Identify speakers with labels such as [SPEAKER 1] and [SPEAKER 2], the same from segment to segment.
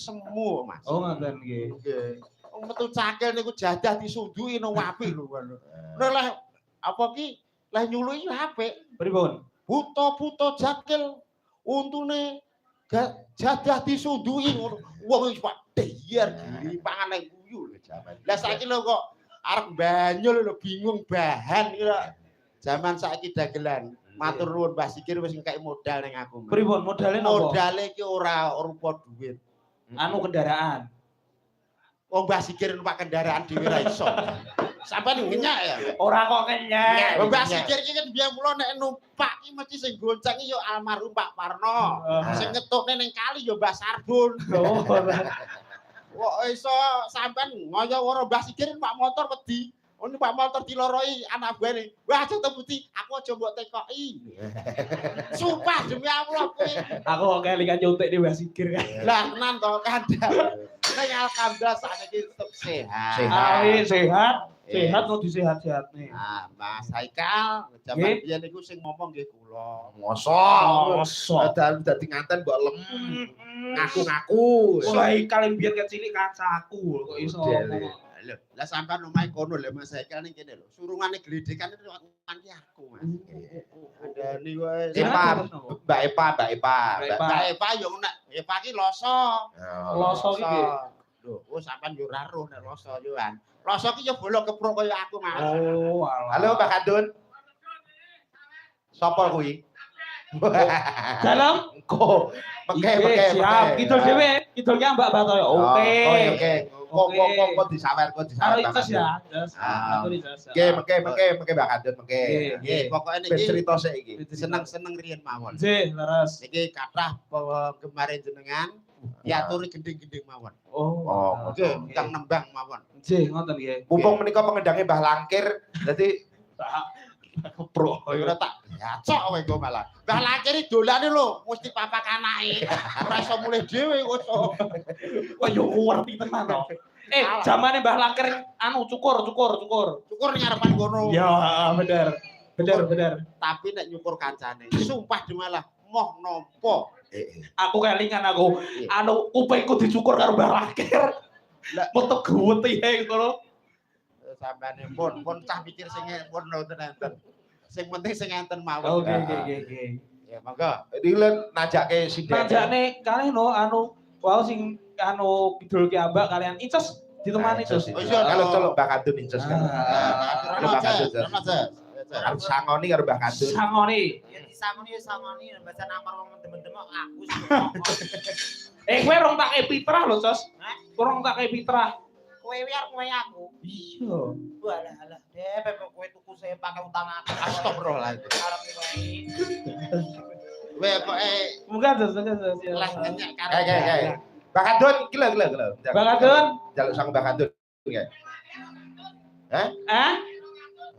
[SPEAKER 1] semu, Mas.
[SPEAKER 2] Oh, ngoten nggih.
[SPEAKER 1] Nggih. Wong metu cakil niku jadah disunduki no wapi lho ngono. Lha apa ki lah nyuluki yo apik.
[SPEAKER 2] Pripun?
[SPEAKER 1] Buta-buta jakil untune jadah disunduki ngono. Wong wis pak deyar giri pangan nang guyu lho jaman. Lah saiki lho kok arep banyul lho bingung bahan iki lho. Zaman saiki dagelan. Matur nuwun Mbah Sikir wis ngekek modal ning aku.
[SPEAKER 2] Pripun modale napa?
[SPEAKER 1] Modale iki ora rupa duit.
[SPEAKER 2] Anu kendaraan.
[SPEAKER 1] Wong Mbah Sikir numpak kendaraan dhewe ra iso. Sampeyan ngenyak ya?
[SPEAKER 2] Ora kok kenyek.
[SPEAKER 1] Mbah Sikir iki kan biyen mulo nek numpak iki mesti sing gonceng yo almarhum Pak Parno. Sing ngetukne ning kali yo Mbah Sarbun. Kok iso sampean ngoyo karo Mbah Sikir numpak motor wedi. Oh numpak motor diloroi anak buane. Wah aja tebuti, aku aja mbok tekoki. Sumpah demi Allah kowe.
[SPEAKER 2] Aku kok kelingan nyuntik di Mbah Sikir kan.
[SPEAKER 1] Lah tenan to kandhang. Ning alhamdulillah sakniki tetep sehat.
[SPEAKER 2] Amin sehat. Sehat kok disehat-sehat nih.
[SPEAKER 1] Nah, Mas Haikal, jaman biyen niku sing ngomong nggih kula.
[SPEAKER 2] Mosok.
[SPEAKER 1] Dadi nganten mbok lem. Ngaku-ngaku.
[SPEAKER 2] Wah, kalian biar kecil kancaku kok iso.
[SPEAKER 1] Lho, lah sampean omahe kono lho Mas Haikal ning kene lho. Surungane gledekan itu nganti aku, Mas. Andani wae. Mbak Epa yo nek Epa ki loso.
[SPEAKER 2] Loso iki.
[SPEAKER 1] Lho, oh sampean yo ora roh nek loso yo kan. Loso ki yo bolong keprok kaya aku, Mas.
[SPEAKER 2] Oh, alah.
[SPEAKER 1] Halo Mbak Kadun. Sapa kuwi?
[SPEAKER 2] Dalam
[SPEAKER 1] Kok peke.
[SPEAKER 2] Siap, kidul dhewe, kidulnya Mbak Batoyo. Oke.
[SPEAKER 1] Kok disawer.
[SPEAKER 2] Karo ijaz ya. Atur ijaz.
[SPEAKER 1] Mengke Mbak Kadun mengke.
[SPEAKER 2] Nggih.
[SPEAKER 1] Pokoke niki cerita sik iki. Seneng-seneng riyen mawon.
[SPEAKER 2] Nggih, leres.
[SPEAKER 1] Niki kathah kemarin jenengan diaturi gending-gending mawon.
[SPEAKER 2] Oh,
[SPEAKER 1] oke, kang nembang mawon.
[SPEAKER 2] Nggih, ngoten nggih.
[SPEAKER 3] Mumpung menika pengendange Mbah Langkir, dadi
[SPEAKER 1] Bro, ora tak yacok kowe engko malah. Mbah Langkir dolane lho, mesti papak anake. Ora iso mulih dhewe kok.
[SPEAKER 2] Wah, yo ngerti tenan to. Zamane Mbah Langkir anu cukur.
[SPEAKER 1] Cukur ning ngarepan kono.
[SPEAKER 2] Ya, bener.
[SPEAKER 1] Tapi nek nyukur kancane, sumpah demalah moh nopo.
[SPEAKER 2] Aku kelingan aku anu kupingku dicukur karo Mbah Langkir. Metu gewetihe ngono.
[SPEAKER 1] Sampeyan pun cah pikir sing pun nonton-nonton. Sing penting sing enten mawon.
[SPEAKER 2] Oke.
[SPEAKER 1] Ya monggo.
[SPEAKER 3] dilen najake sithik.
[SPEAKER 2] Najane kalih no anu wau sing anu kidul ki Ambak kalian Ices ditemani Ices.
[SPEAKER 1] Oh iya,
[SPEAKER 3] kalau colok Mbah Kadun incus kan. Harus sangoni karo Mbah Kadun.
[SPEAKER 2] Sangoni.
[SPEAKER 4] Ya disangoni bahasa namar wong temen-temen aku.
[SPEAKER 2] Kowe rong tak pitrah lho, Cos. Kurang tak pitrah.
[SPEAKER 4] Kowe wiar kowe aku.
[SPEAKER 2] Iya.
[SPEAKER 4] Walah, deh kowe tuku saya pakai utang aku.
[SPEAKER 1] Astagfirullah.
[SPEAKER 4] Arep kowe.
[SPEAKER 1] Kowe pokoke
[SPEAKER 2] Muga Cos.
[SPEAKER 1] lah ngenyak karo.
[SPEAKER 3] Kayak. Mbah Kadun iki lho.
[SPEAKER 2] Mbah Kadun.
[SPEAKER 3] Jaluk sang Mbah Kadun. Nggih.
[SPEAKER 2] Hah?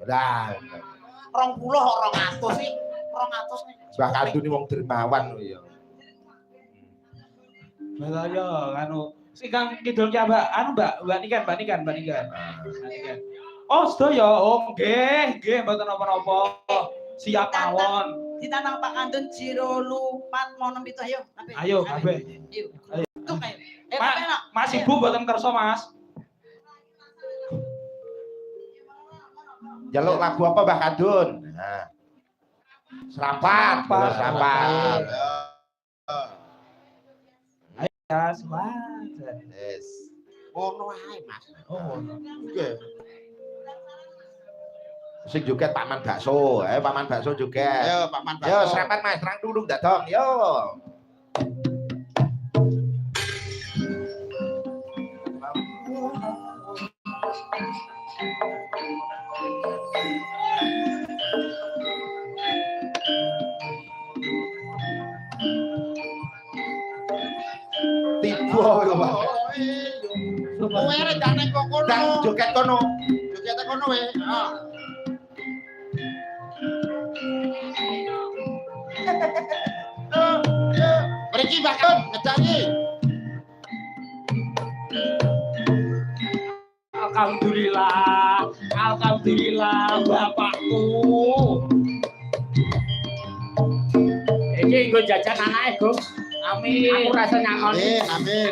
[SPEAKER 3] Lah,
[SPEAKER 4] 20 kok 200 sih. 200 nih.
[SPEAKER 3] Mbah Kadun iki wong dermawan lho ya.
[SPEAKER 2] Lah yo anu sing kang kidul ki Ambak anu Mbak Nikan. Oh, sedaya. Oh, nggih, mboten napa-napa. Siap mawon.
[SPEAKER 4] Ditantang Pak Kandun Jiro Lupat mau 6 ayo.
[SPEAKER 2] Ayo kabeh.
[SPEAKER 4] Ayo. Tuk ayo.
[SPEAKER 2] Mas Ibu mboten kersa, Mas.
[SPEAKER 3] Jaluk lagu apa Mbah Kadun? Nah. Serapat.
[SPEAKER 2] Ya, semangat.
[SPEAKER 1] Yes. Ngono ae, Mas.
[SPEAKER 2] Oh,
[SPEAKER 1] Nggih.
[SPEAKER 3] Sing joget Paman Bakso, Paman Bakso joget.
[SPEAKER 1] Ayo Pak Man.
[SPEAKER 3] Yo, serapat Mas, terang dulu ndak dong. Yo. Tiba yo, Pak.
[SPEAKER 1] Kowe arek ndane kok kono.
[SPEAKER 3] Ndang joget kono.
[SPEAKER 1] Joget kono wae. Heeh. Mriki Mbak Kun ngedangi.
[SPEAKER 2] Alhamdulillah bapakku. Iki nggo jajan anake, Gus. Amin. Aku rasa nyangoni.
[SPEAKER 1] Amin.